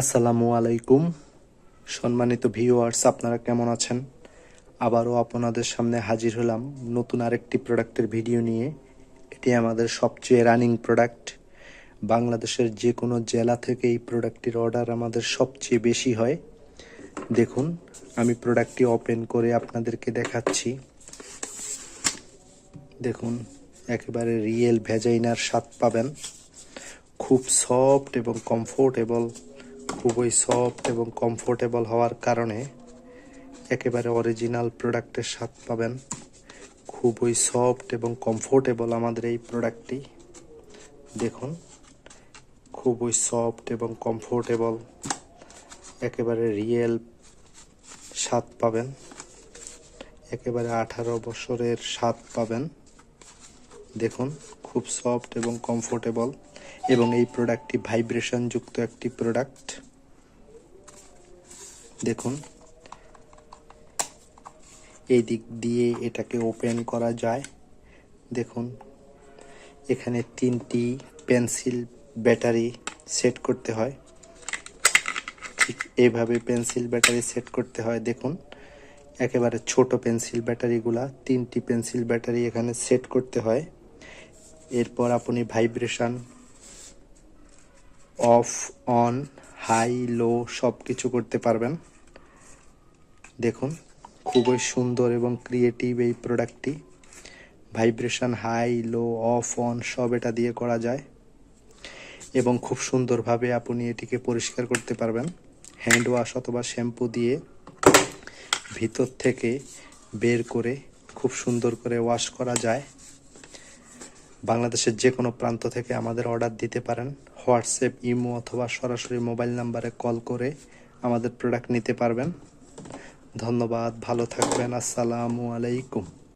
আসসালামু আলাইকুম। সম্মানিত ভিউয়ার্স, আপনারা কেমন আছেন? আবারও আপনাদের সামনে হাজির হলাম নতুন আরেকটি প্রোডাক্টের ভিডিও নিয়ে। এটি আমাদের সবচেয়ে রানিং প্রোডাক্ট। বাংলাদেশের যে কোনো জেলা থেকে এই প্রোডাক্টটির অর্ডার আমাদের সবচেয়ে বেশি হয়। দেখুন, আমি প্রোডাক্টটি ওপেন করে আপনাদেরকে দেখাচ্ছি। দেখুন, একেবারে রিয়েল ভ্যাজাইনার স্বাদ পাবেন। খুব সফট এবং কমফোর্টেবল, খুবই সফট এবং কমফোর্টেবল হওয়ার কারণে একেবারে অরিজিনাল প্রোডাক্টের স্বাদ পাবেন। খুবই সফট এবং কমফোর্টেবল আমাদের এই প্রোডাক্টটি। দেখুন, খুবই সফট এবং কমফোর্টেবল, একেবারে রিয়েল স্বাদ পাবেন। একেবারে 18 বছরের স্বাদ পাবেন। দেখুন, খুব সফট এবং কমফোর্টেবল, এবং এই প্রোডাক্টটি ভাইব্রেশন যুক্ত একটি প্রোডাক্ট। দেখুন, এই দিক দিয়ে এটাকে ওপেন করা যায়। দেখুন, এখানে 3টি পেন্সিল ব্যাটারি সেট করতে হয়। ঠিক এইভাবে পেন্সিল ব্যাটারি সেট করতে হয়। দেখুন, একেবারে ছোট পেন্সিল ব্যাটারিগুলা, 3টি পেন্সিল ব্যাটারি এখানে সেট করতে হয়। এরপর আপনি ভাইব্রেশন অফ, অন, হাই, লো সব কিছু করতে পারবেন। দেখুন, খুবই সুন্দর এবং ক্রিয়েটিভ এই প্রোডাক্টটি। Vibration high, low, off, on সব এটা দিয়ে করা যায়, এবং খুব সুন্দরভাবে আপনি এটিকে পরিষ্কার করতে পারবেন। হ্যান্ড ওয়াশ অথবা শ্যাম্পু দিয়ে ভিতর থেকে বের করে খুব সুন্দর করে ওয়াশ করা যায়। বাংলাদেশের যে কোনো প্রান্ত থেকে আমাদের অর্ডার দিতে পারেন। হোয়াটসঅ্যাপ, ইমো অথবা সরাসরি মোবাইল নাম্বারে কল করে আমাদের প্রোডাক্ট নিতে পারবেন। ধন্যবাদ, ভালো থাকবেন। আসসালামু আলাইকুম।